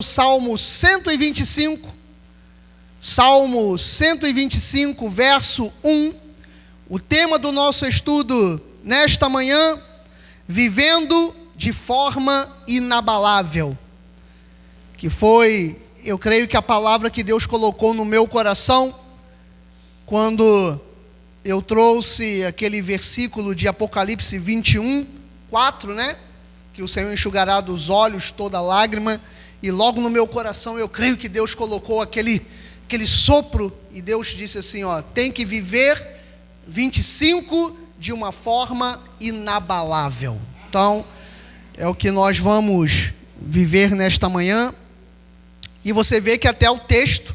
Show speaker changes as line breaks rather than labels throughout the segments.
Salmo 125, Salmo 125, verso 1, o tema do nosso estudo nesta manhã, vivendo de forma inabalável, que foi, eu creio que a palavra que Deus colocou no meu coração, quando eu trouxe aquele versículo de Apocalipse 21, 4, que o Senhor enxugará dos olhos toda lágrima. E logo no meu coração eu creio que Deus colocou aquele sopro, e Deus disse assim, tem que viver 25 de uma forma inabalável. Então, é o que nós vamos viver nesta manhã. E você vê que até o texto,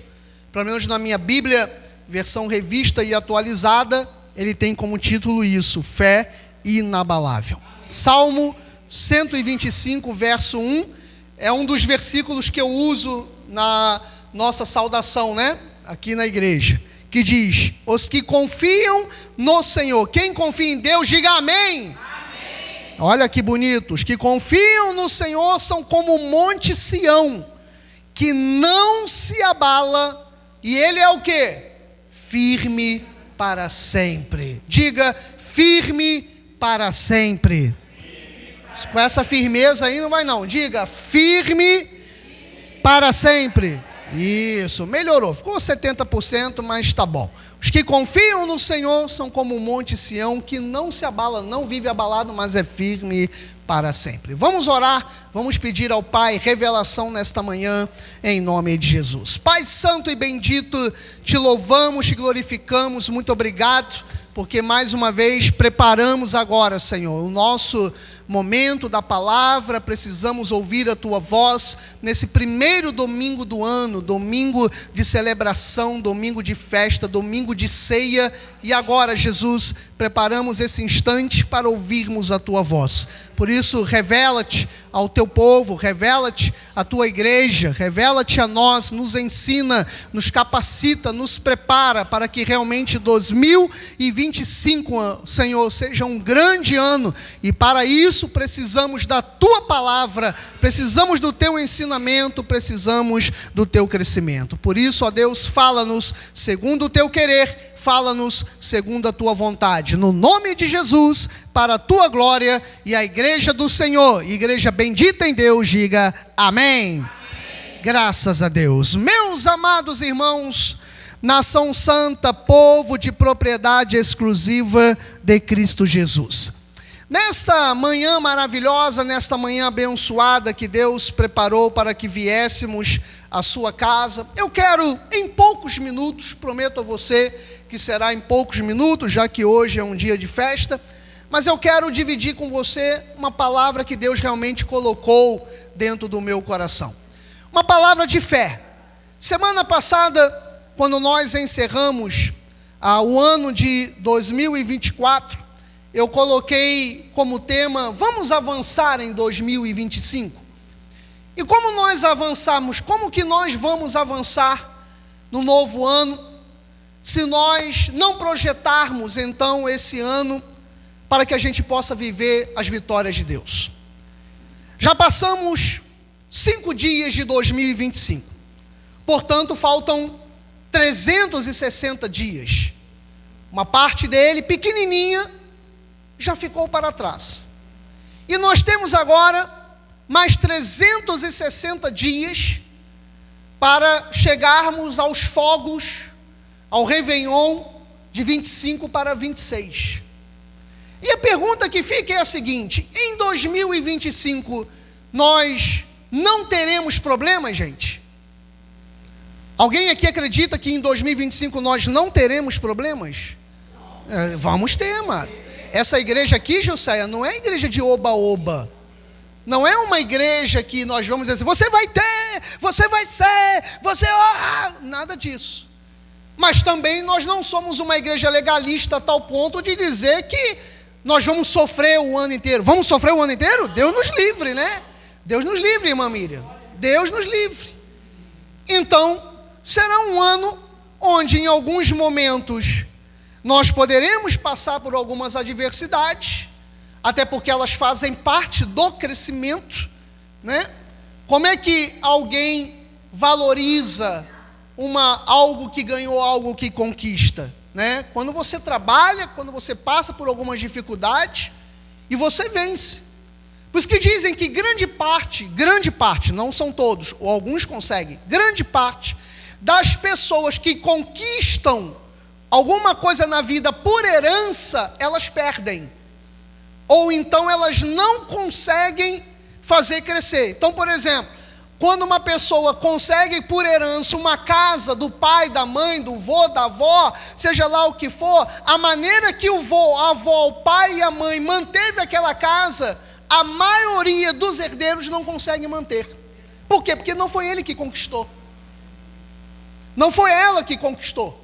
pelo menos na minha Bíblia, versão revista e atualizada, ele tem como título isso, fé inabalável. Salmo 125, verso 1, é um dos versículos que eu uso na nossa saudação, aqui na igreja, que diz, os que confiam no Senhor, quem confia em Deus, diga amém. Amém. Olha que bonito, os que confiam no Senhor são como o monte Sião, que não se abala, e ele é o quê? Firme para sempre. Diga, firme para sempre. Com essa firmeza aí não vai não. Diga, firme para sempre. Isso, melhorou. Ficou 70%, mas está bom. Os que confiam no Senhor são como o monte Sião, que não se abala, não vive abalado, mas é firme para sempre. Vamos orar, vamos pedir ao Pai revelação nesta manhã, em nome de Jesus. Pai santo e bendito, te louvamos, te glorificamos, muito obrigado, porque mais uma vez preparamos agora, Senhor, o nosso momento da palavra. Precisamos ouvir a tua voz nesse primeiro domingo do ano, domingo de celebração, domingo de festa, domingo de ceia, e agora, Jesus, preparamos esse instante para ouvirmos a tua voz. Por isso, revela-te ao teu povo, revela-te à tua igreja, revela-te a nós, nos ensina, nos capacita, nos prepara para que realmente 2025, Senhor, seja um grande ano, e para isso precisamos da tua palavra, precisamos do teu ensinamento, precisamos do teu crescimento. Por isso, ó Deus, fala-nos segundo o teu querer, fala-nos segundo a tua vontade, no nome de Jesus, para a tua glória, e a igreja do Senhor, igreja bendita em Deus, diga amém. Amém. Graças a Deus. Meus amados irmãos, nação santa, povo de propriedade exclusiva de Cristo Jesus, nesta manhã maravilhosa, nesta manhã abençoada que Deus preparou para que viéssemos à sua casa, eu quero em poucos minutos, prometo a você que será em poucos minutos, já que hoje é um dia de festa, mas eu quero dividir com você uma palavra que Deus realmente colocou dentro do meu coração. Uma palavra de fé. Semana passada, quando nós encerramos o ano de 2024, eu coloquei como tema, vamos avançar em 2025. E como nós avançamos, como que nós vamos avançar no novo ano, se nós não projetarmos então esse ano, para que a gente possa viver as vitórias de Deus. Já passamos 5 dias de 2025, portanto faltam 360 dias, uma parte dele pequenininha já ficou para trás, e nós temos agora mais 360 dias para chegarmos aos fogos, ao Réveillon de 25 para 26, e a pergunta que fica é a seguinte, em 2025 nós não teremos problemas, gente? Alguém aqui acredita que em 2025 nós não teremos problemas? Vamos ter, mano. Essa igreja aqui, Joséia, não é igreja de oba-oba. Não é uma igreja que nós vamos dizer assim, você vai ter, você vai ser, você... nada disso. Mas também nós não somos uma igreja legalista a tal ponto de dizer que nós vamos sofrer o ano inteiro. Vamos sofrer o ano inteiro? Deus nos livre, Deus nos livre, irmã Miriam. Deus nos livre. Então, será um ano onde em alguns momentos nós poderemos passar por algumas adversidades, até porque elas fazem parte do crescimento, Como é que alguém valoriza algo que ganhou, algo que conquista? Né? Quando você trabalha, quando você passa por algumas dificuldades e você vence. Por isso que dizem que grande parte, não são todos, ou alguns conseguem, grande parte das pessoas que conquistam alguma coisa na vida por herança, elas perdem. Ou então elas não conseguem fazer crescer. Então, por exemplo, quando uma pessoa consegue por herança uma casa do pai, da mãe, do vô, da avó, seja lá o que for, a maneira que o vô, a avó, o pai e a mãe manteve aquela casa, a maioria dos herdeiros não consegue manter. Por quê? Porque não foi ele que conquistou. Não foi ela que conquistou.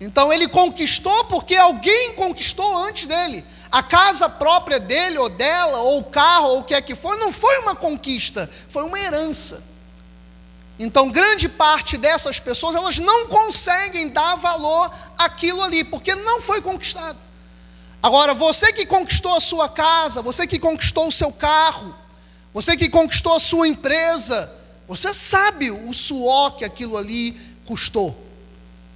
Então ele conquistou porque alguém conquistou antes dele. A casa própria dele ou dela, ou o carro, ou o que é que for, não foi uma conquista, foi uma herança. Então grande parte dessas pessoas, elas não conseguem dar valor àquilo ali, porque não foi conquistado. Agora, você que conquistou a sua casa, você que conquistou o seu carro, você que conquistou a sua empresa, você sabe o suor que aquilo ali custou.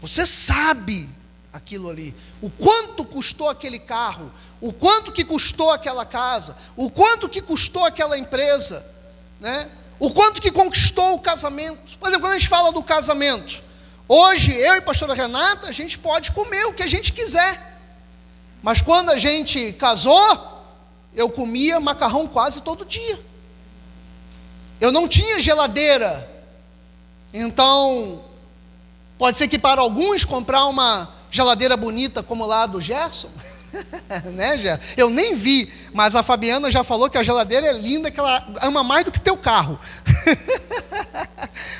Você sabe aquilo ali, o quanto custou aquele carro, o quanto que custou aquela casa, o quanto que custou aquela empresa, né? O quanto que conquistou o casamento. Por exemplo, quando a gente fala do casamento, hoje eu e a pastora Renata, a gente pode comer o que a gente quiser, mas quando a gente casou, eu comia macarrão quase todo dia. Eu não tinha geladeira, então pode ser que para alguns comprar uma geladeira bonita como lá do Gerson, né, Gerson? Eu nem vi, mas a Fabiana já falou que a geladeira é linda, que ela ama mais do que teu carro.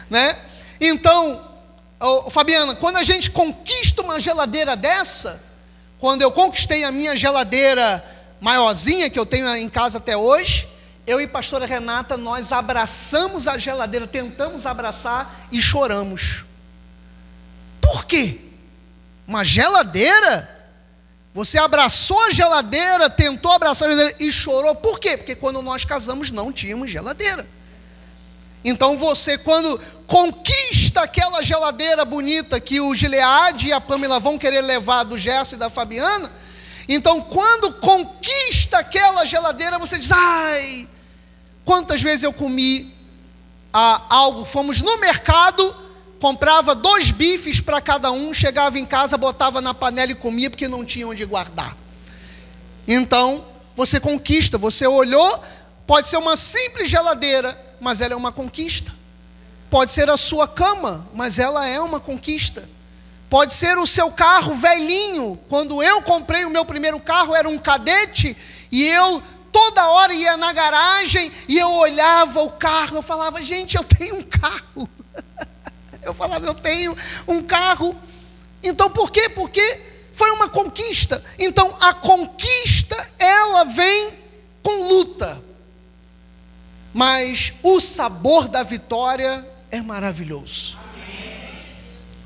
Né? Então, Fabiana, quando a gente conquista uma geladeira dessa, quando eu conquistei a minha geladeira maiorzinha, que eu tenho em casa até hoje, eu e a pastora Renata, nós abraçamos a geladeira, tentamos abraçar e choramos. Por quê? Uma geladeira? Você abraçou a geladeira, tentou abraçar a geladeira e chorou. Por quê? Porque quando nós casamos não tínhamos geladeira. Então você, quando conquista aquela geladeira bonita que o Gileade e a Pamela vão querer levar do Gerson e da Fabiana, então quando conquista aquela geladeira, você diz: ai, quantas vezes eu comi algo, fomos no mercado, comprava 2 bifes para cada um, chegava em casa, botava na panela e comia, porque não tinha onde guardar. Então, você conquista, você olhou, pode ser uma simples geladeira, mas ela é uma conquista. Pode ser a sua cama, mas ela é uma conquista. Pode ser o seu carro velhinho. Quando eu comprei o meu primeiro carro, era um Cadete, e eu toda hora ia na garagem, e eu olhava o carro, eu falava: gente, eu tenho um carro. Eu falava: eu tenho um carro. Então por quê? Porque foi uma conquista. Então a conquista, ela vem com luta, mas o sabor da vitória é maravilhoso.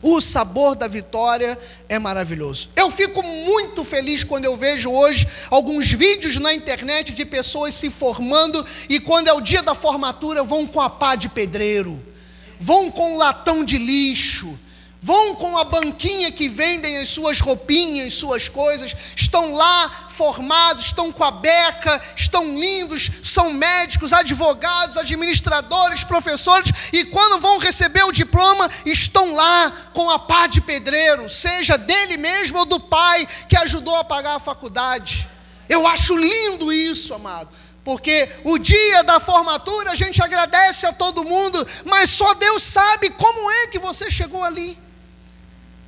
O sabor da vitória é maravilhoso. Eu fico muito feliz quando eu vejo hoje alguns vídeos na internet de pessoas se formando, e quando é o dia da formatura vão com a pá de pedreiro, vão com latão de lixo, vão com a banquinha que vendem as suas roupinhas, suas coisas, estão lá formados, estão com a beca, estão lindos, são médicos, advogados, administradores, professores, e quando vão receber o diploma, estão lá com a pá de pedreiro, seja dele mesmo ou do pai que ajudou a pagar a faculdade. Eu acho lindo isso, amado. Porque o dia da formatura a gente agradece a todo mundo, mas só Deus sabe como é que você chegou ali,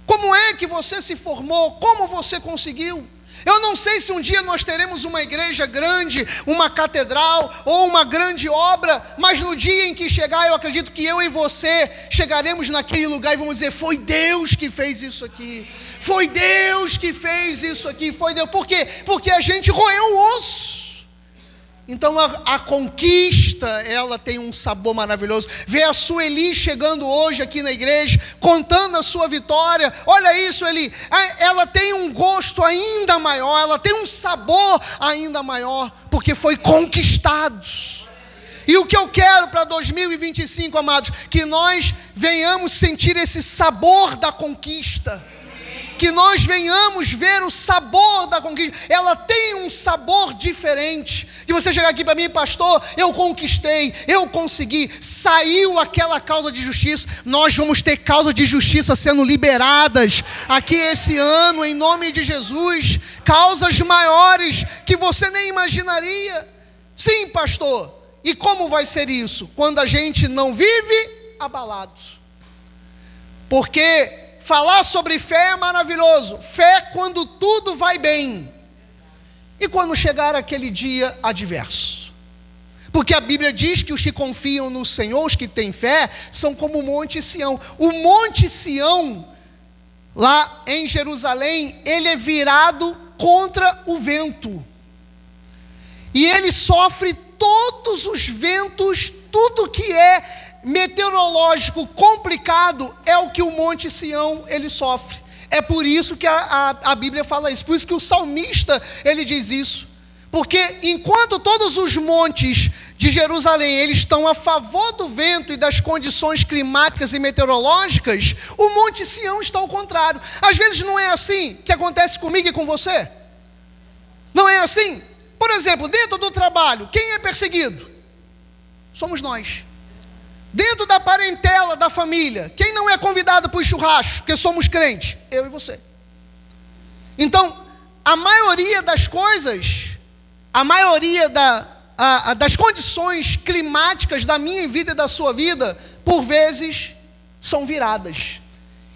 como é que você se formou, como você conseguiu. Eu não sei se um dia nós teremos uma igreja grande, uma catedral ou uma grande obra, mas no dia em que chegar, eu acredito que eu e você chegaremos naquele lugar e vamos dizer: foi Deus que fez isso aqui, foi Deus que fez isso aqui, foi Deus. Por quê? Porque a gente roeu o osso. Então a conquista, ela tem um sabor maravilhoso. Ver a Sueli chegando hoje aqui na igreja, contando a sua vitória. Olha isso, Eli, ela tem um gosto ainda maior, ela tem um sabor ainda maior, porque foi conquistado. E o que eu quero para 2025, amados, que nós venhamos sentir esse sabor da conquista. Que nós venhamos ver o sabor da conquista. Ela tem um sabor diferente. Que você chegar aqui para mim, pastor, eu conquistei, eu consegui, saiu aquela causa de justiça. Nós vamos ter causa de justiça sendo liberadas aqui esse ano, em nome de Jesus. Causas maiores que você nem imaginaria. Sim, pastor. E como vai ser isso? Quando a gente não vive abalado. Porque falar sobre fé é maravilhoso. Fé quando tudo vai bem. E quando chegar aquele dia adverso. Porque a Bíblia diz que os que confiam no Senhor, os que têm fé, são como o Monte Sião. O Monte Sião, lá em Jerusalém, ele é virado contra o vento. E ele sofre todos os ventos, tudo que é meteorológico complicado é o que o Monte Sião ele sofre. É por isso que a Bíblia fala isso, por isso que o salmista ele diz isso. Porque enquanto todos os montes de Jerusalém eles estão a favor do vento e das condições climáticas e meteorológicas, o Monte Sião está ao contrário. Às vezes não é assim que acontece comigo e com você. Não é assim? Por exemplo, dentro do trabalho, quem é perseguido? Somos nós. Dentro da parentela da família, quem não é convidado para os churrascos, porque somos crentes? Eu e você. Então, a maioria das coisas, a maioria das condições climáticas da minha vida e da sua vida, por vezes, são viradas.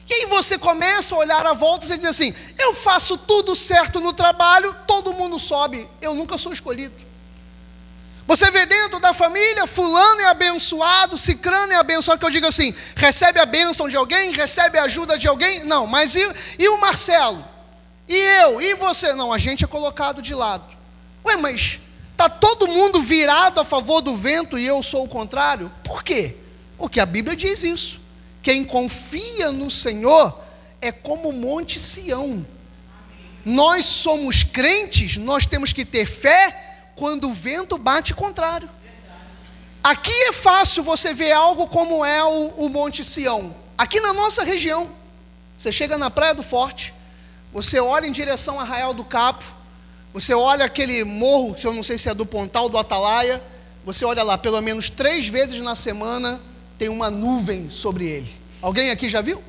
E aí você começa a olhar à volta e diz assim, eu faço tudo certo no trabalho, todo mundo sobe, eu nunca sou escolhido. Você vê dentro da família, fulano é abençoado, cicrano é abençoado, que eu digo assim, recebe a bênção de alguém, recebe a ajuda de alguém? Não, mas e o Marcelo? E eu? E você? Não, a gente é colocado de lado. Ué, mas está todo mundo virado a favor do vento e eu sou o contrário? Por quê? Porque a Bíblia diz isso. Quem confia no Senhor é como o Monte Sião. Nós somos crentes, nós temos que ter fé quando o vento bate contrário. Aqui é fácil você ver algo como é o Monte Sião. Aqui na nossa região, você chega na Praia do Forte, você olha em direção a Arraial do Cabo, você olha aquele morro, que eu não sei se é do Pontal, do Atalaia, você olha lá, pelo menos 3 vezes na semana, tem uma nuvem sobre ele. Alguém aqui já viu?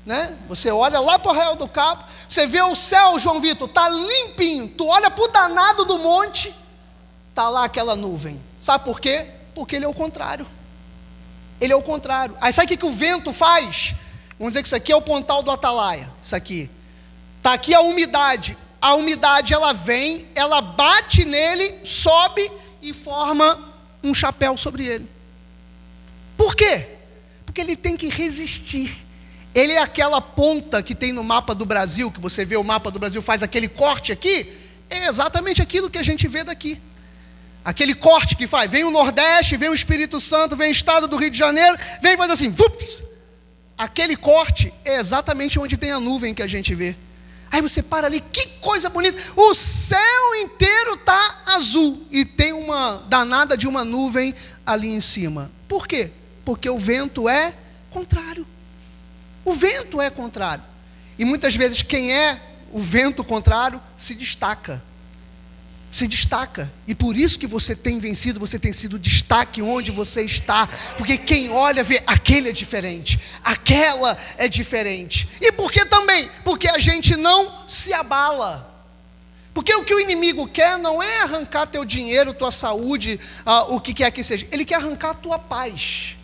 Né? Você olha lá para o Arraial do Cabo, você vê o céu, João Vitor, está limpinho, tu olha para o danado do monte, está lá aquela nuvem. Sabe por quê? Porque ele é o contrário. Ele é o contrário. Aí sabe o que o vento faz? Vamos dizer que isso aqui é o Pontal do Atalaia. Isso aqui. Está aqui a umidade. A umidade ela vem, ela bate nele, sobe e forma um chapéu sobre ele. Por quê? Porque ele tem que resistir. Ele é aquela ponta que tem no mapa do Brasil, que você vê o mapa do Brasil, faz aquele corte aqui, é exatamente aquilo que a gente vê daqui. Aquele corte que faz, vem o Nordeste, vem o Espírito Santo, vem o estado do Rio de Janeiro, vem e faz assim, vups! Aquele corte é exatamente onde tem a nuvem que a gente vê. Aí você para ali, que coisa bonita, o céu inteiro está azul, e tem uma danada de uma nuvem ali em cima. Por quê? Porque o vento é contrário. O vento é contrário. E muitas vezes quem é o vento contrário se destaca. Se destaca, e por isso que você tem vencido, você tem sido destaque onde você está, porque quem olha vê, aquele é diferente, aquela é diferente. E por que também? Porque a gente não se abala, porque o que o inimigo quer não é arrancar teu dinheiro, tua saúde, o que quer que seja, ele quer arrancar a tua paz.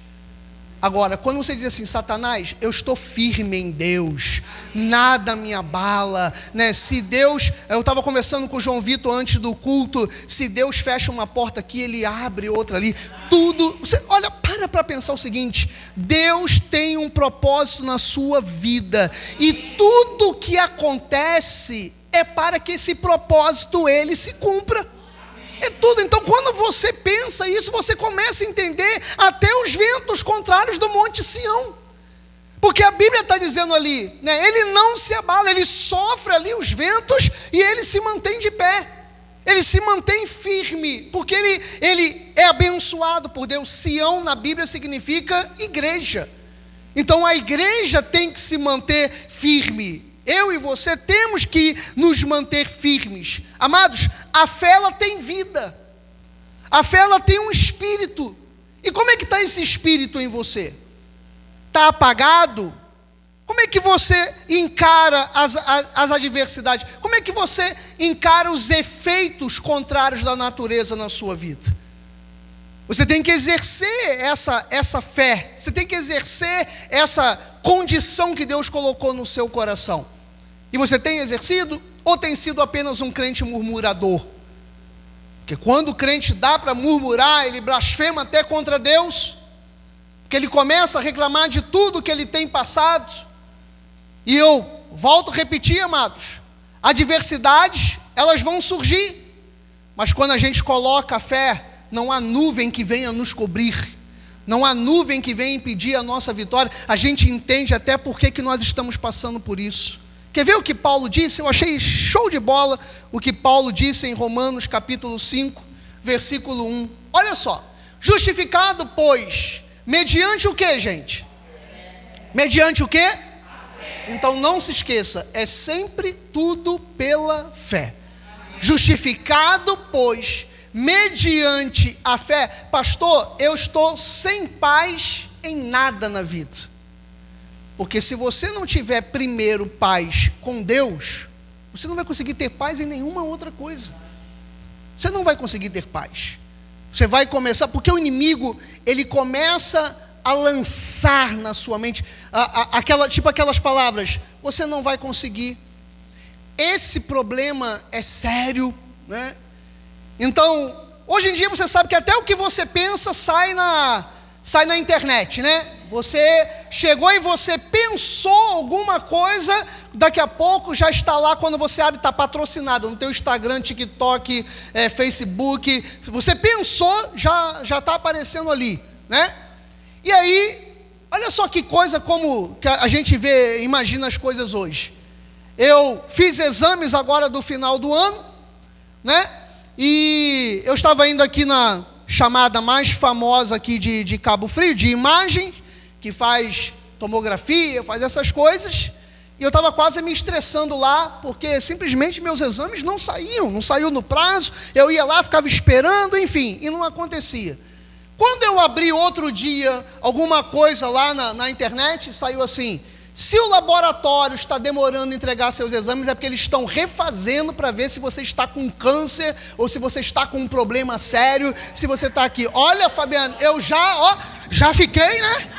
Agora, quando você diz assim, Satanás, eu estou firme em Deus, nada me abala, né? Se Deus, eu estava conversando com o João Vitor antes do culto, se Deus fecha uma porta aqui, Ele abre outra ali, tudo, você, olha, para pensar o seguinte, Deus tem um propósito na sua vida, e tudo que acontece é para que esse propósito, ele se cumpra. É tudo. Então quando você pensa isso, você começa a entender até os ventos contrários do Monte Sião, porque a Bíblia está dizendo ali, né, ele não se abala, ele sofre ali os ventos e ele se mantém de pé. ele se mantém firme, porque ele é abençoado por Deus. Sião na Bíblia significa igreja. Então a igreja tem que se manter firme. Eu e você temos que nos manter firmes. Amados, a fé ela tem vida. A fé ela tem um espírito. E como é que está esse espírito em você? Está apagado? Como é que você encara as adversidades? Como é que você encara os efeitos contrários da natureza na sua vida? Você tem que exercer essa fé. Você tem que exercer essa condição que Deus colocou no seu coração. E você tem exercido? Ou tem sido apenas um crente murmurador? Porque quando o crente dá para murmurar, ele blasfema até contra Deus, porque ele começa a reclamar de tudo que ele tem passado. E eu volto a repetir, amados, adversidades, elas vão surgir, mas quando a gente coloca a fé, não há nuvem que venha nos cobrir, não há nuvem que venha impedir a nossa vitória. A gente entende até por que nós estamos passando por isso. Quer ver o que Paulo disse? Eu achei show de bola o que Paulo disse em Romanos capítulo 5, versículo 1. Olha só, justificado, pois, mediante o que, gente? Mediante o que? Então não se esqueça, é sempre tudo pela fé. Justificado, pois, mediante a fé. Pastor, eu estou sem paz em nada na vida. Porque se você não tiver primeiro paz com Deus, você não vai conseguir ter paz em nenhuma outra coisa. Você não vai conseguir ter paz. Você vai começar, porque o inimigo, ele começa a lançar na sua mente, aquelas palavras, você não vai conseguir. Esse problema é sério, né? Então, hoje em dia você sabe que até o que você pensa sai na internet, né? Você chegou e você pensou alguma coisa, daqui a pouco já está lá, quando você abre, está patrocinado no teu Instagram, TikTok, Facebook. Você pensou, já está aparecendo ali, né? E aí, olha só que coisa, como que a gente vê, imagina as coisas hoje. Eu fiz exames agora do final do ano, né? E eu estava indo aqui na chamada mais famosa aqui de Cabo Frio, de imagem, que faz tomografia, faz essas coisas, e eu estava quase me estressando lá, porque simplesmente meus exames não saiu no prazo, eu ia lá, ficava esperando, enfim, e não acontecia. Quando eu abri outro dia alguma coisa lá na internet, saiu assim: se o laboratório está demorando a entregar seus exames, é porque eles estão refazendo para ver se você está com câncer, ou se você está com um problema sério, se você está aqui. Olha, Fabiano, eu já fiquei, né?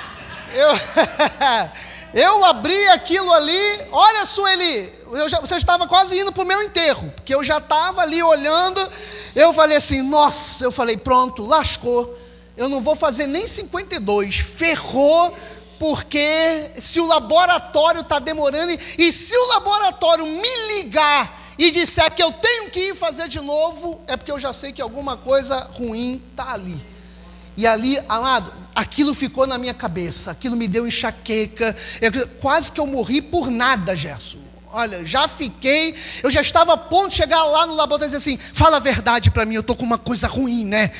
Eu abri aquilo ali, olha, Sueli, você estava quase indo para o meu enterro, porque eu já estava ali olhando, eu falei assim, nossa, eu falei, pronto, lascou, eu não vou fazer nem 52, ferrou, porque se o laboratório está demorando, e se o laboratório me ligar e disser que eu tenho que ir fazer de novo, é porque eu já sei que alguma coisa ruim está ali. E ali, amado, aquilo ficou na minha cabeça, aquilo me deu enxaqueca, quase que eu morri por nada, Gerson. Olha, eu já estava a ponto de chegar lá no laboratório e dizer assim, fala a verdade para mim, eu estou com uma coisa ruim, né?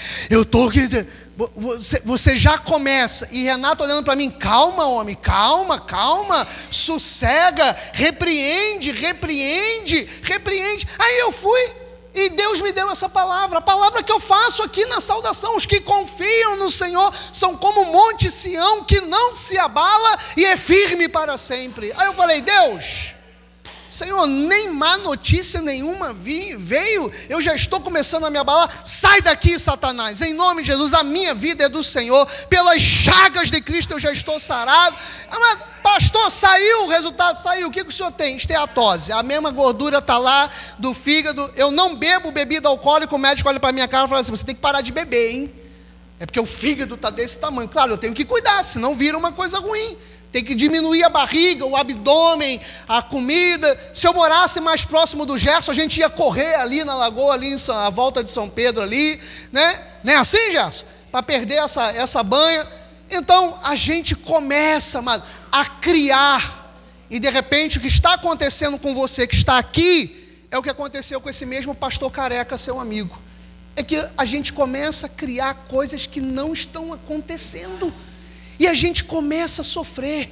Você já começa, e Renato olhando para mim, calma homem, calma, sossega, repreende. Aí eu fui, e Deus me deu essa palavra, a palavra que eu faço aqui na saudação: os que confiam no Senhor são como o monte Sião, que não se abala e é firme para sempre. Aí eu falei, Deus, Senhor, nem má notícia nenhuma veio, eu já estou começando a me abalar, sai daqui, Satanás, em nome de Jesus, a minha vida é do Senhor, pelas chagas de Cristo eu já estou sarado. Mas, pastor, saiu o resultado, saiu, o que o senhor tem? Esteatose, a mesma gordura está lá do fígado, eu não bebo bebida alcoólica, o médico olha para a minha cara e fala assim, você tem que parar de beber, hein? É porque o fígado está desse tamanho. Claro, eu tenho que cuidar, senão vira uma coisa ruim. Tem que diminuir a barriga, o abdômen, a comida. Se eu morasse mais próximo do Gerson, a gente ia correr ali na lagoa, ali à volta de São Pedro ali, né? Não é assim, Gerson? Para perder essa banha. Então, a gente começa, amado, a criar. E de repente, o que está acontecendo com você que está aqui, é o que aconteceu com esse mesmo pastor careca, seu amigo. É que a gente começa a criar coisas que não estão acontecendo. E a gente começa a sofrer.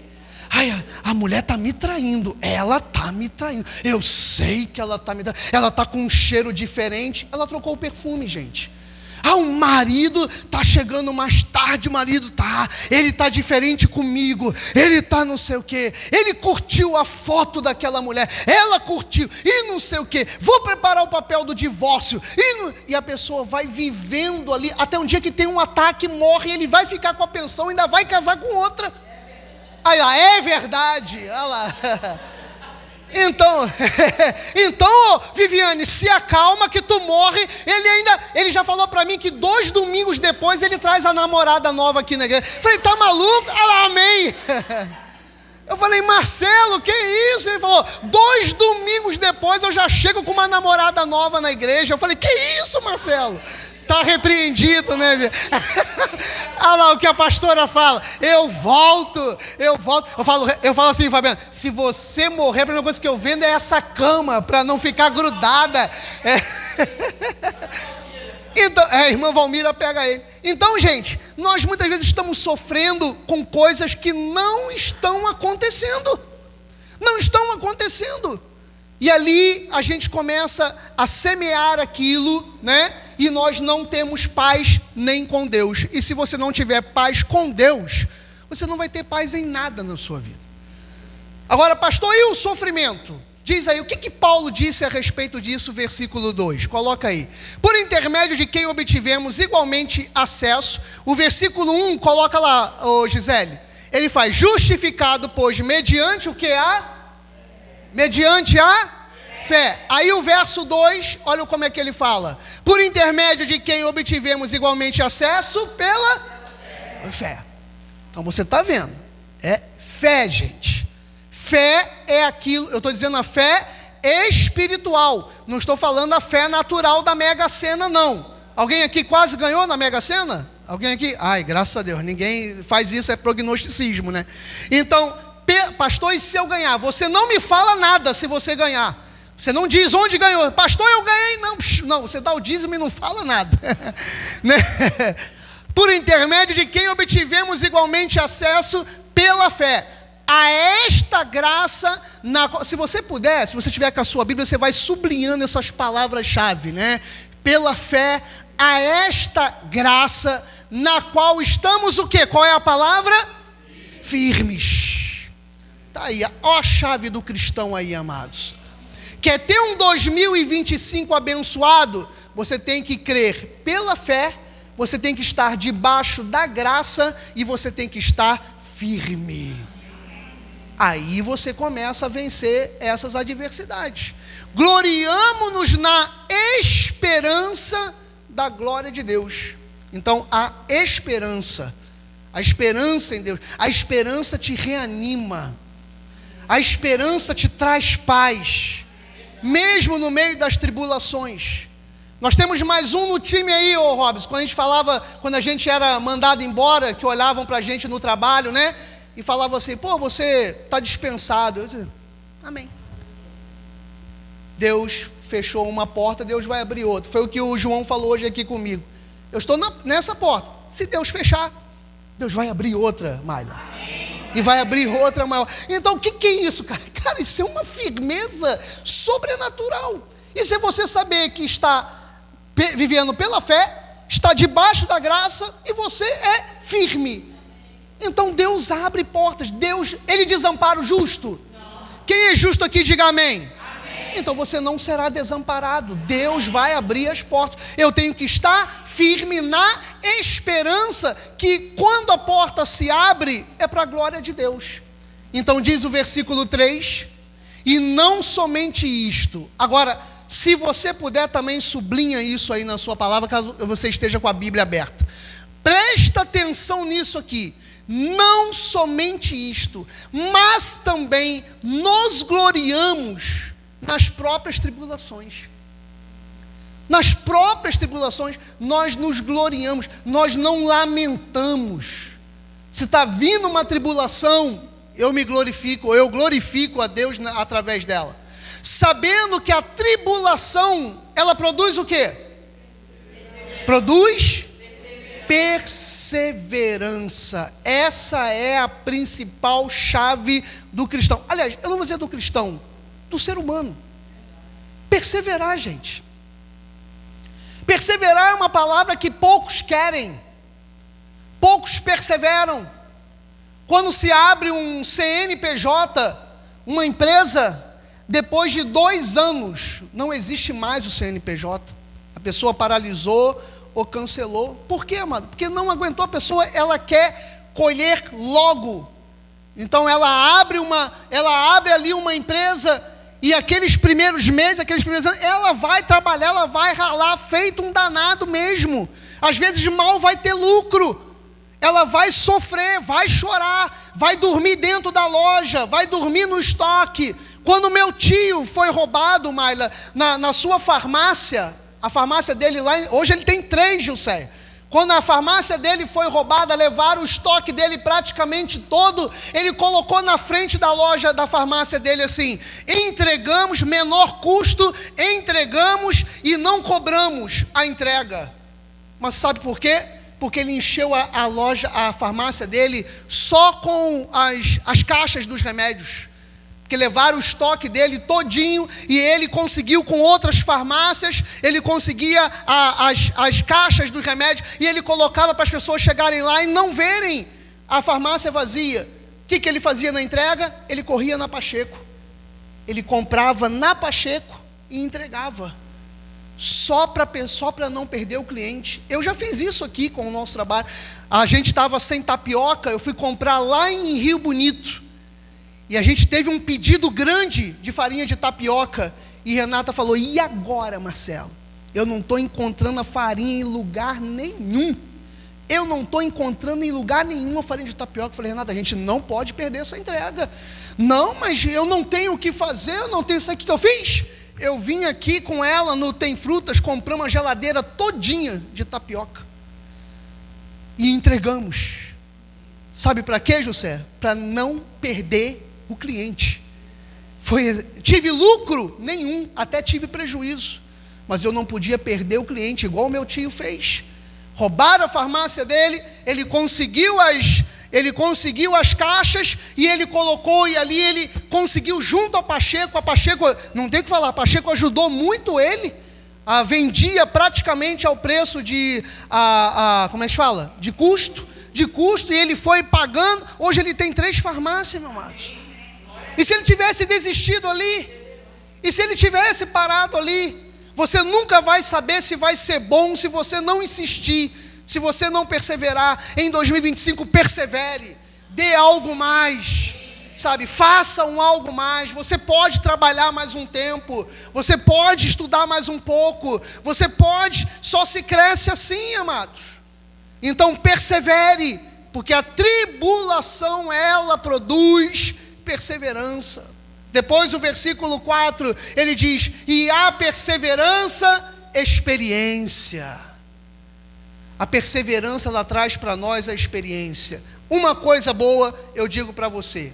Ai, a mulher está me traindo. Ela está me traindo. Eu sei que ela está me traindo. Ela está com um cheiro diferente. Ela trocou o perfume, gente. O marido está chegando mais tarde, ele está diferente comigo, ele está não sei o que, ele curtiu a foto daquela mulher, ela curtiu, e não sei o que, vou preparar o papel do divórcio, e a pessoa vai vivendo ali, até um dia que tem um ataque, morre, ele vai ficar com a pensão, ainda vai casar com outra. Aí lá, é verdade, olha lá. Então, Viviane, se acalma que tu morre. Ele já falou para mim que 2 domingos depois ele traz a namorada nova aqui na igreja. Falei, tá maluco? Olha lá, amém. Eu falei, Marcelo, que isso? Ele falou, 2 domingos depois eu já chego com uma namorada nova na igreja. Eu falei, que isso, Marcelo? Está repreendido, né? Olha lá o que a pastora fala. Eu volto. Eu falo assim, Fabiano, se você morrer, a primeira coisa que eu vendo é essa cama, para não ficar grudada. Então, a irmã Valmira pega ele. Então, gente, nós muitas vezes estamos sofrendo com coisas que não estão acontecendo. Não estão acontecendo. E ali a gente começa a semear aquilo, né? E nós não temos paz nem com Deus. E se você não tiver paz com Deus, você não vai ter paz em nada na sua vida. Agora, pastor, e o sofrimento? Diz aí, o que Paulo disse a respeito disso, versículo 2? Coloca aí. Por intermédio de quem obtivemos igualmente acesso. O versículo 1, coloca lá, Gisele. Ele faz, justificado, pois, mediante o que há? Mediante a fé. Aí o verso 2, olha como é que ele fala. Por intermédio de quem obtivemos igualmente acesso pela fé. Então você está vendo. É fé, gente. Fé é aquilo, eu estou dizendo a fé espiritual. Não estou falando a fé natural da Mega Sena, não. Alguém aqui quase ganhou na Mega Sena? Alguém aqui? Ai, graças a Deus, ninguém faz isso, é prognosticismo, né? Então, pastor, e se eu ganhar? Você não me fala nada se você ganhar. Você não diz onde ganhou. Pastor, eu ganhei. Não, você dá o dízimo e não fala nada. Né? Por intermédio de quem obtivemos igualmente acesso pela fé a esta graça, se você puder, se você tiver com a sua Bíblia, você vai sublinhando essas palavras-chave, né? Pela fé a esta graça, na qual estamos o quê? Qual é a palavra? Firmes. Está aí, ó a chave do cristão aí, amados. Quer ter um 2025 abençoado? Você tem que crer pela fé, você tem que estar debaixo da graça e você tem que estar firme. Aí você começa a vencer essas adversidades. Gloriamo-nos na esperança da glória de Deus. Então, a esperança em Deus, a esperança te reanima, a esperança te traz paz, mesmo no meio das tribulações. Nós temos mais um no time aí, ô Robson, quando a gente era mandado embora, que olhavam para a gente no trabalho, né? E falavam assim, pô, você está dispensado. Eu disse, amém. Deus fechou uma porta, Deus vai abrir outra. Foi o que o João falou hoje aqui comigo. Eu estou nessa porta. Se Deus fechar, Deus vai abrir outra, Mayla. E vai abrir outra maior. Então, o que é isso, cara? Cara, isso é uma firmeza sobrenatural. Isso é você saber que está vivendo pela fé, está debaixo da graça e você é firme. Então, Deus abre portas. Deus, Ele desampara o justo. Não. Quem é justo aqui, diga amém. Amém. Então, você não será desamparado. Deus vai abrir as portas. Eu tenho que estar firme na esperança que quando a porta se abre, é para a glória de Deus. Então, diz o versículo 3, e não somente isto. Agora, se você puder, também sublinha isso aí na sua palavra, caso você esteja com a Bíblia aberta. Presta atenção nisso aqui. Não somente isto, mas também nos gloriamos nas próprias tribulações. Nas próprias tribulações, nós nos gloriamos, nós não lamentamos. Se está vindo uma tribulação, eu me glorifico, eu glorifico a Deus através dela. sabendo que a tribulação, ela produz o quê? Produz perseverança. Essa é a principal chave do cristão. Aliás, eu não vou dizer do cristão, do ser humano. Perseverar, gente. Perseverar é uma palavra que poucos querem, poucos perseveram. Quando se abre um CNPJ, uma empresa, depois de 2 anos, não existe mais o CNPJ. A pessoa paralisou ou cancelou. Por quê, amado? Porque não aguentou. A pessoa, ela quer colher logo. Então ela abre ali uma empresa, e aqueles primeiros meses, aqueles primeiros anos, ela vai trabalhar, ela vai ralar, feito um danado mesmo. Às vezes mal vai ter lucro. Ela vai sofrer, vai chorar, vai dormir dentro da loja, vai dormir no estoque. Quando meu tio foi roubado, Maila, na sua farmácia, a farmácia dele lá, hoje ele tem 3, Gilcé. Quando a farmácia dele foi roubada, levaram o estoque dele praticamente todo, ele colocou na frente da loja da farmácia dele assim: entregamos, menor custo, entregamos e não cobramos a entrega. Mas sabe por quê? Porque ele encheu a loja, a farmácia dele, só com as caixas dos remédios. Porque levaram o estoque dele todinho, e ele conseguiu com outras farmácias, ele conseguia as caixas dos remédios, e ele colocava para as pessoas chegarem lá e não verem a farmácia vazia. O que ele fazia na entrega? Ele corria na Pacheco. Ele comprava na Pacheco e entregava. Só para não perder o cliente. Eu já fiz isso aqui com o nosso trabalho. A gente estava sem tapioca, eu fui comprar lá em Rio Bonito, e a gente teve um pedido grande de farinha de tapioca, e Renata falou: e agora, Marcelo? Eu não estou encontrando a farinha em lugar nenhum. Eu não estou encontrando em lugar nenhum a farinha de tapioca. Eu falei: Renata, a gente não pode perder essa entrega. Não, mas eu não tenho o que fazer, eu não tenho. Sabe o que eu fiz? Eu vim aqui com ela no Tem Frutas, compramos uma geladeira todinha de tapioca e entregamos. Sabe para quê, José? Para não perder o cliente. Tive lucro? Nenhum, até tive prejuízo, mas eu não podia perder o cliente, igual o meu tio fez. Roubaram a farmácia dele, ele conseguiu as caixas, e ele colocou, e ali ele conseguiu junto ao Pacheco. A Pacheco, não tem o que falar, a Pacheco ajudou muito ele, vendia praticamente ao preço de, como é que fala? De custo, e ele foi pagando. Hoje ele tem 3 farmácias, meu amado. E se ele tivesse desistido ali, e se ele tivesse parado ali, você nunca vai saber se vai ser bom, se você não insistir, se você não perseverar. Em 2025, persevere, dê algo mais, sabe, faça algo mais. Você pode trabalhar mais um tempo, você pode estudar mais um pouco, você pode, só se cresce assim, amados. Então persevere, porque a tribulação, ela produz perseverança. Depois o versículo 4, ele diz: e a perseverança, experiência. A perseverança, ela traz para nós a experiência. Uma coisa boa eu digo para você,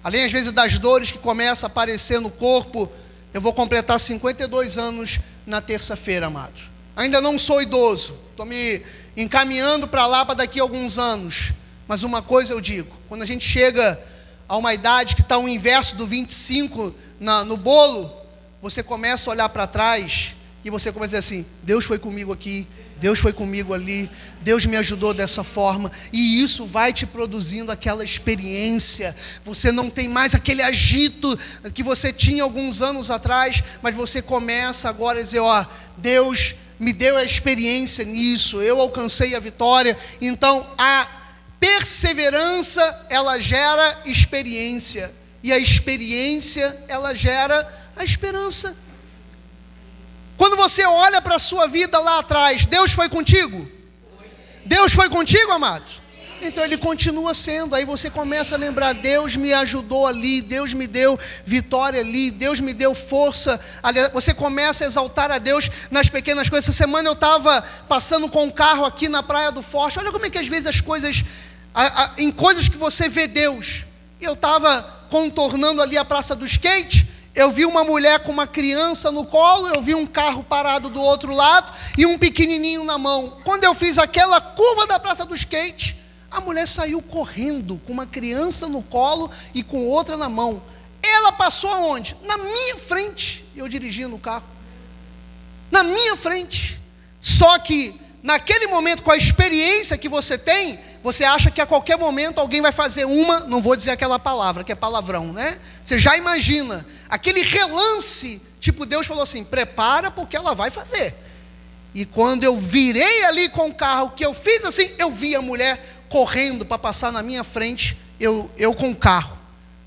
além às vezes das dores que começam a aparecer no corpo, eu vou completar 52 anos na terça-feira, amado. Ainda não sou idoso, estou me encaminhando para lá para daqui a alguns anos. Mas uma coisa eu digo: quando a gente chega a uma idade que está o inverso do 25 no bolo, você começa a olhar para trás e você começa a dizer assim: Deus foi comigo aqui, Deus foi comigo ali, Deus me ajudou dessa forma, e isso vai te produzindo aquela experiência. Você não tem mais aquele agito que você tinha alguns anos atrás, mas você começa agora a dizer: ó, Deus me deu a experiência nisso, eu alcancei a vitória. Então a perseverança, ela gera experiência, e a experiência, ela gera a esperança. Quando você olha para a sua vida lá atrás, Deus foi contigo? Deus foi contigo, amado? Então Ele continua sendo. Aí você começa a lembrar: Deus me ajudou ali, Deus me deu vitória ali, Deus me deu força. Você começa a exaltar a Deus nas pequenas coisas. Essa semana eu estava passando com um carro aqui na Praia do Forte. Olha como é que às vezes as coisas, em coisas que você vê Deus. E eu estava contornando ali a Praça do Skate, eu vi uma mulher com uma criança no colo, eu vi um carro parado do outro lado e um pequenininho na mão. Quando eu fiz aquela curva da Praça do Skate, a mulher saiu correndo com uma criança no colo e com outra na mão. Ela passou aonde? Na minha frente, eu dirigindo o carro. Na minha frente. Só que, naquele momento, com a experiência que você tem, você acha que a qualquer momento alguém vai fazer não vou dizer aquela palavra, que é palavrão, né? Você já imagina, aquele relance, tipo Deus falou assim, prepara porque ela vai fazer. E quando eu virei ali com o carro, que eu fiz assim, eu vi a mulher correndo para passar na minha frente, eu com o carro.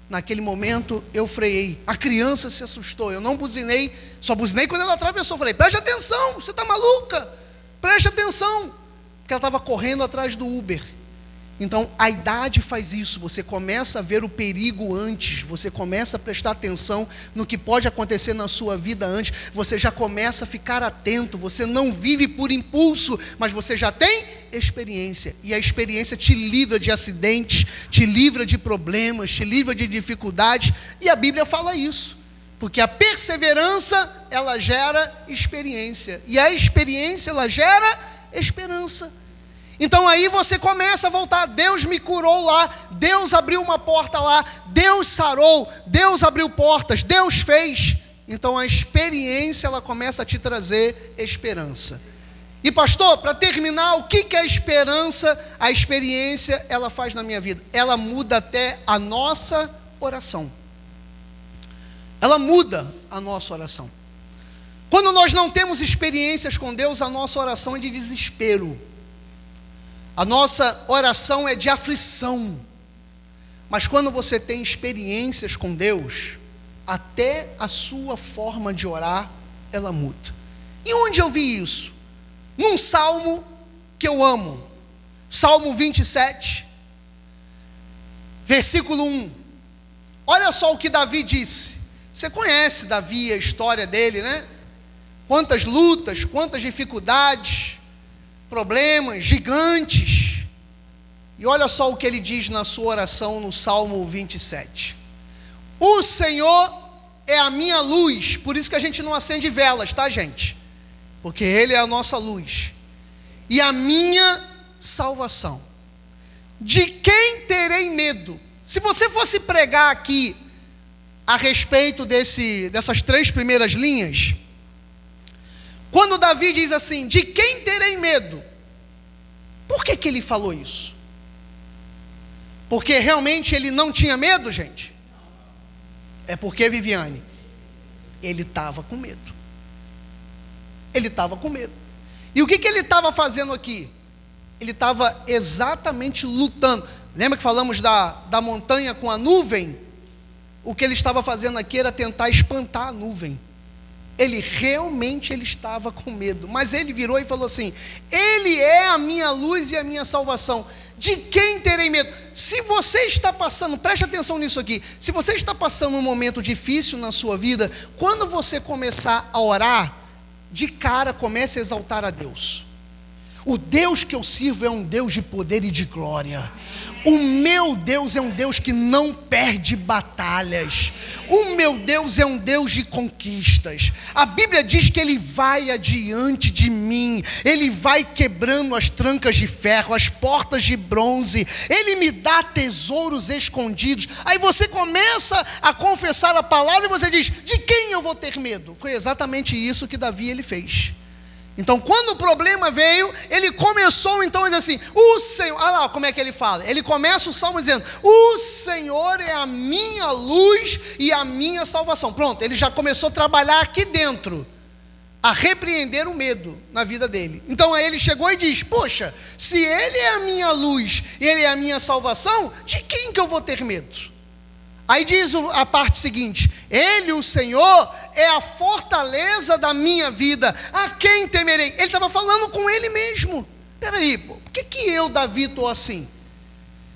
Naquele momento eu freiei, a criança se assustou, eu não buzinei, só buzinei quando ela atravessou, falei, preste atenção, você está maluca? Preste atenção, porque ela estava correndo atrás do Uber. Então a idade faz isso, você começa a ver o perigo antes, você começa a prestar atenção no que pode acontecer na sua vida antes, você já começa a ficar atento, você não vive por impulso, mas você já tem experiência, e a experiência te livra de acidentes, te livra de problemas, te livra de dificuldades, e a Bíblia fala isso, porque a perseverança, ela gera experiência, e a experiência, ela gera esperança. Então aí você começa a voltar, Deus me curou lá, Deus abriu uma porta lá, Deus sarou, Deus abriu portas, Deus fez. Então a experiência, ela começa a te trazer esperança. E pastor, para terminar, o que é a esperança? A experiência, ela faz na minha vida, ela muda até a nossa oração. Ela muda a nossa oração. Quando nós não temos experiências com Deus, a nossa oração é de desespero. A nossa oração é de aflição. Mas quando você tem experiências com Deus, até a sua forma de orar, ela muda. E onde eu vi isso? Num salmo que eu amo. Salmo 27, versículo 1. Olha só o que Davi disse. Você conhece Davi, a história dele, né? Quantas lutas, quantas dificuldades, problemas gigantes. E olha só o que ele diz na sua oração no Salmo 27. O Senhor é a minha luz. Por isso que a gente não acende velas, tá, gente? Porque Ele é a nossa luz. E a minha salvação. De quem terei medo? Se você fosse pregar aqui a respeito dessas 3 primeiras linhas, quando Davi diz assim, de quem terei medo? Por que ele falou isso? Porque realmente ele não tinha medo, gente? É porque, Viviane, ele estava com medo. Ele estava com medo. E o que ele estava fazendo aqui? Ele estava exatamente lutando. Lembra que falamos da montanha com a nuvem? O que ele estava fazendo aqui era tentar espantar a nuvem. Ele realmente estava com medo, mas ele virou e falou assim, Ele é a minha luz e a minha salvação, de quem terei medo? Se você está passando, preste atenção nisso aqui, se você está passando um momento difícil na sua vida, quando você começar a orar, de cara comece a exaltar a Deus. O Deus que eu sirvo é um Deus de poder e de glória. O meu Deus é um Deus que não perde batalhas. O meu Deus é um Deus de conquistas. A Bíblia diz que Ele vai adiante de mim. Ele vai quebrando as trancas de ferro, as portas de bronze. Ele me dá tesouros escondidos. Aí você começa a confessar a palavra e você diz, de quem eu vou ter medo? Foi exatamente isso que Davi ele fez. Então, quando o problema veio, ele começou então a dizer assim, o Senhor, olha lá como é que ele fala, ele começa o salmo dizendo, o Senhor é a minha luz e a minha salvação. Pronto, ele já começou a trabalhar aqui dentro, a repreender o medo na vida dele. Então aí ele chegou e diz, poxa, se Ele é a minha luz e Ele é a minha salvação, de quem que eu vou ter medo? Aí diz a parte seguinte, Ele, o Senhor, é a fortaleza da minha vida, a quem temerei? Ele estava falando com ele mesmo. Peraí, por que eu, Davi, estou assim?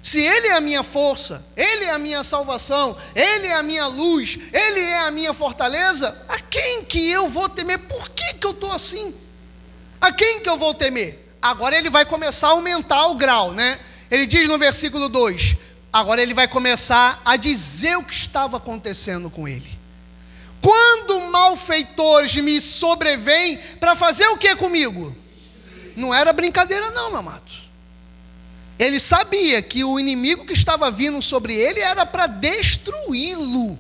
Se Ele é a minha força, Ele é a minha salvação, Ele é a minha luz, Ele é a minha fortaleza, a quem que eu vou temer? Por que eu estou assim? A quem que eu vou temer? Agora ele vai começar a aumentar o grau, né? Ele diz no versículo 2, agora ele vai começar a dizer o que estava acontecendo com ele. Quando malfeitores me sobrevêm para fazer o que comigo? Não era brincadeira não, meu amado. Ele sabia que o inimigo que estava vindo sobre ele era para destruí-lo.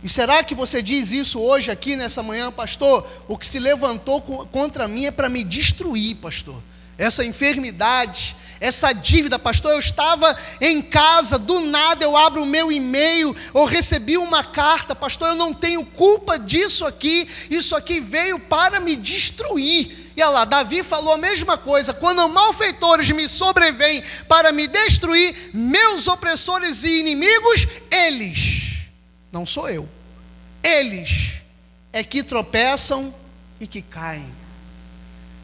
E será que você diz isso hoje aqui nessa manhã, pastor? O que se levantou contra mim é para me destruir, pastor. Essa enfermidade, essa dívida, pastor, eu estava em casa, do nada eu abro o meu e-mail, eu recebi uma carta, pastor, eu não tenho culpa disso aqui, isso aqui veio para me destruir. E olha lá, Davi falou a mesma coisa: quando malfeitores me sobrevêm para me destruir, meus opressores e inimigos, eles, não sou eu, eles é que tropeçam e que caem.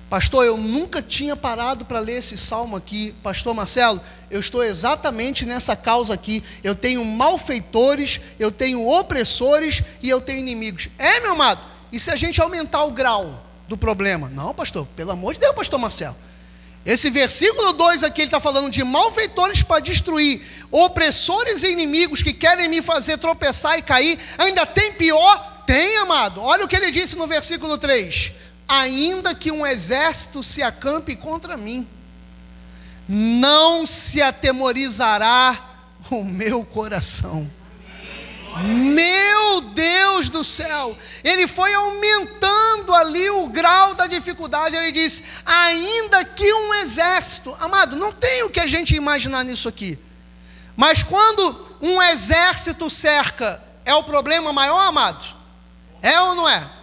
Pastor, eu nunca tinha parado para ler esse salmo aqui. Pastor Marcelo, eu estou exatamente nessa causa aqui. Eu tenho malfeitores, eu tenho opressores e eu tenho inimigos. É, meu amado? E se a gente aumentar o grau do problema? Não, pastor, pelo amor de Deus, pastor Marcelo. Esse versículo 2 aqui, ele está falando de malfeitores para destruir, opressores e inimigos que querem me fazer tropeçar e cair. Ainda tem pior? Tem, amado. Olha o que ele disse no versículo 3. Ainda que um exército se acampe contra mim, não se atemorizará o meu coração. Meu Deus do céu, ele foi aumentando ali o grau da dificuldade. Ele disse, ainda que um exército, amado, não tem o que a gente imaginar nisso aqui, mas quando um exército cerca, é o problema maior, amado? É ou não é?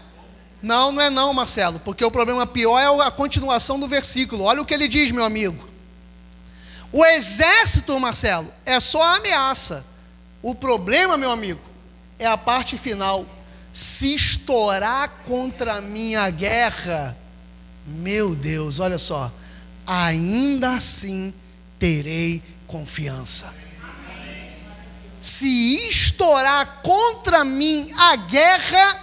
Não, não é não, Marcelo, porque o problema pior é a continuação do versículo. Olha o que ele diz, meu amigo. O exército, Marcelo, é só a ameaça. O problema, meu amigo, é a parte final. Se estourar contra mim a guerra, meu Deus, olha só, ainda assim terei confiança. Se estourar contra mim a guerra,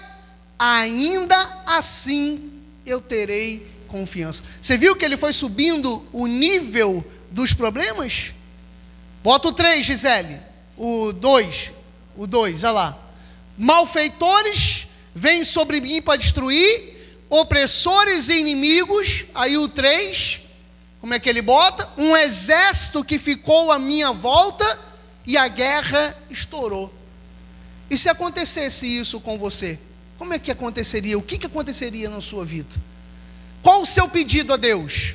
ainda assim eu terei confiança. Você viu que ele foi subindo o nível dos problemas? Bota o 3, Gisele. O 2, olha lá. Malfeitores vêm sobre mim para destruir, opressores e inimigos. Aí o 3, como é que ele bota? Um exército que ficou à minha volta e a guerra estourou. E se acontecesse isso com você? Como é que aconteceria? O que aconteceria na sua vida? Qual o seu pedido a Deus?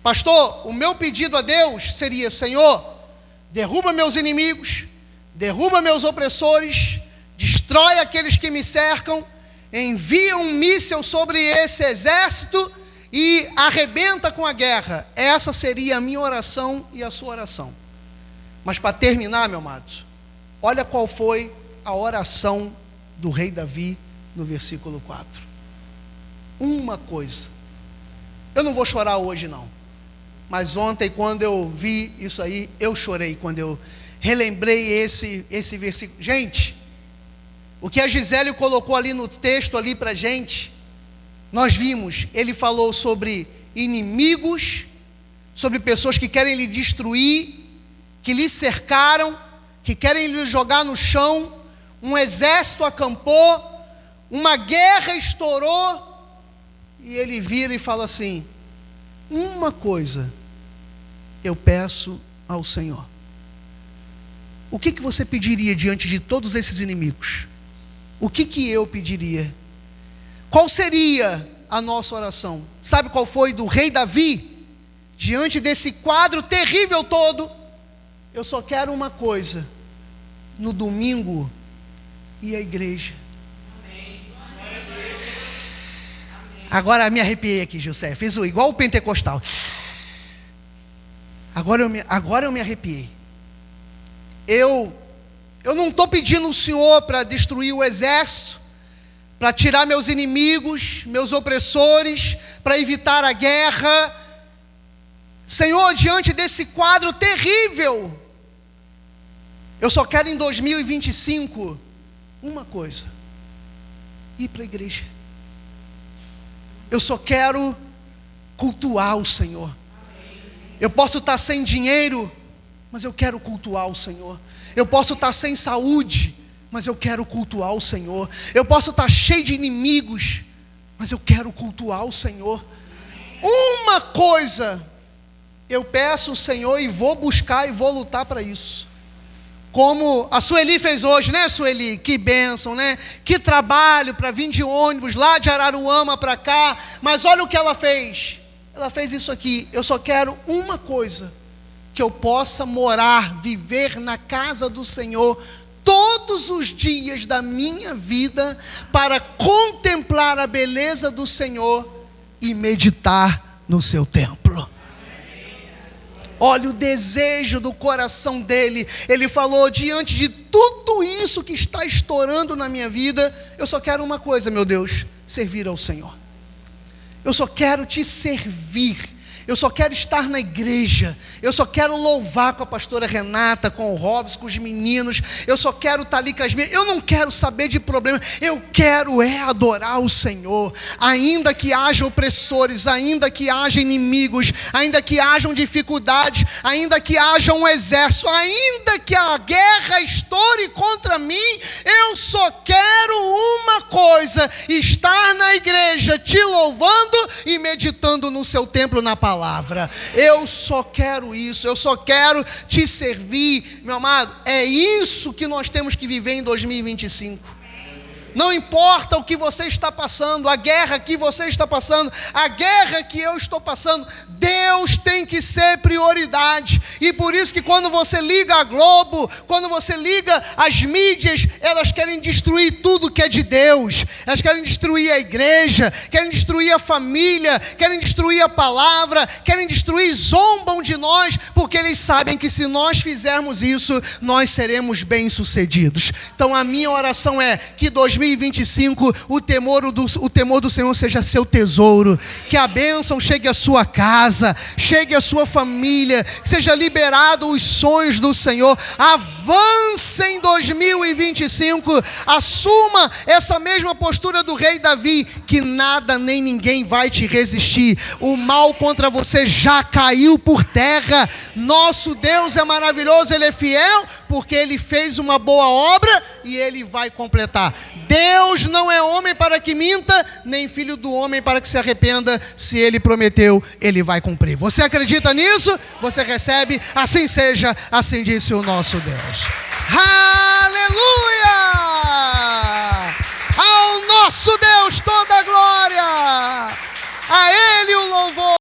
Pastor, o meu pedido a Deus seria: Senhor, derruba meus inimigos, derruba meus opressores, destrói aqueles que me cercam, envia um míssil sobre esse exército e arrebenta com a guerra. Essa seria a minha oração e a sua oração. Mas para terminar, meu amado, olha qual foi a oração do rei Davi no versículo 4. Uma coisa, eu não vou chorar hoje não, mas ontem quando eu vi isso aí, eu chorei quando eu relembrei esse versículo. Gente, o que a Gisele colocou ali no texto ali para gente, nós vimos, ele falou sobre inimigos, sobre pessoas que querem lhe destruir, que lhe cercaram, que querem lhe jogar no chão, um exército acampou, uma guerra estourou, e ele vira e fala assim: uma coisa eu peço ao Senhor. O que você pediria diante de todos esses inimigos? O que eu pediria? Qual seria a nossa oração? Sabe qual foi do rei Davi? Diante desse quadro terrível todo, eu só quero uma coisa: no domingo ir à igreja. Agora me arrepiei aqui, José. Fiz igual o pentecostal. Agora eu me arrepiei. Eu não estou pedindo ao Senhor para destruir o exército, para tirar meus inimigos, meus opressores, para evitar a guerra. Senhor, diante desse quadro terrível, eu só quero em 2025 uma coisa: ir para a igreja. Eu só quero cultuar o Senhor. Eu posso estar sem dinheiro, mas eu quero cultuar o Senhor. Eu posso estar sem saúde, mas eu quero cultuar o Senhor. Eu posso estar cheio de inimigos, mas eu quero cultuar o Senhor. Uma coisa eu peço ao Senhor e vou buscar e vou lutar para isso. Como a Sueli fez hoje, né, Sueli? Que bênção, né? Que trabalho para vir de ônibus lá de Araruama para cá. Mas olha o que ela fez. Ela fez isso aqui. Eu só quero uma coisa: que eu possa morar, viver na casa do Senhor todos os dias da minha vida, para contemplar a beleza do Senhor e meditar no seu templo. Olha o desejo do coração dele. Ele falou: diante de tudo isso que está estourando na minha vida, eu só quero uma coisa, meu Deus: servir ao Senhor. Eu só quero te servir. Eu só quero estar na igreja. Eu só quero louvar com a pastora Renata, com o Robson, com os meninos. Eu só quero estar ali com as minhas. Eu não quero saber de problema. Eu quero adorar o Senhor. Ainda que haja opressores, ainda que haja inimigos, ainda que hajam dificuldades, ainda que haja um exército, ainda que a guerra estoure contra mim, eu só quero uma coisa: estar na igreja te louvando e meditando no seu templo, na palavra. Eu só quero isso, eu só quero te servir, meu amado. É isso que nós temos que viver em 2025. Não importa o que você está passando, a guerra que você está passando, a guerra que eu estou passando, Deus tem que ser prioridade. E por isso que quando você liga a Globo, quando você liga as mídias, elas querem destruir tudo que é de Deus. Elas querem destruir a igreja, querem destruir a família, querem destruir a palavra, querem destruir, zombam de nós, porque eles sabem que se nós fizermos isso, nós seremos bem-sucedidos. Então a minha oração é que 2025, o temor do Senhor seja seu tesouro, que a bênção chegue à sua casa, chegue à sua família, que seja liberado os sonhos do Senhor. Avance em 2025, assuma essa mesma postura do rei Davi, que nada nem ninguém vai te resistir. O mal contra você já caiu por terra. Nosso Deus é maravilhoso, Ele é fiel, porque Ele fez uma boa obra e Ele vai completar. Deus não é homem para que minta, nem filho do homem para que se arrependa. Se Ele prometeu, Ele vai cumprir. Você acredita nisso? Você recebe? Assim seja, assim disse o nosso Deus. Aleluia! Ao nosso Deus toda a glória, a Ele o louvor.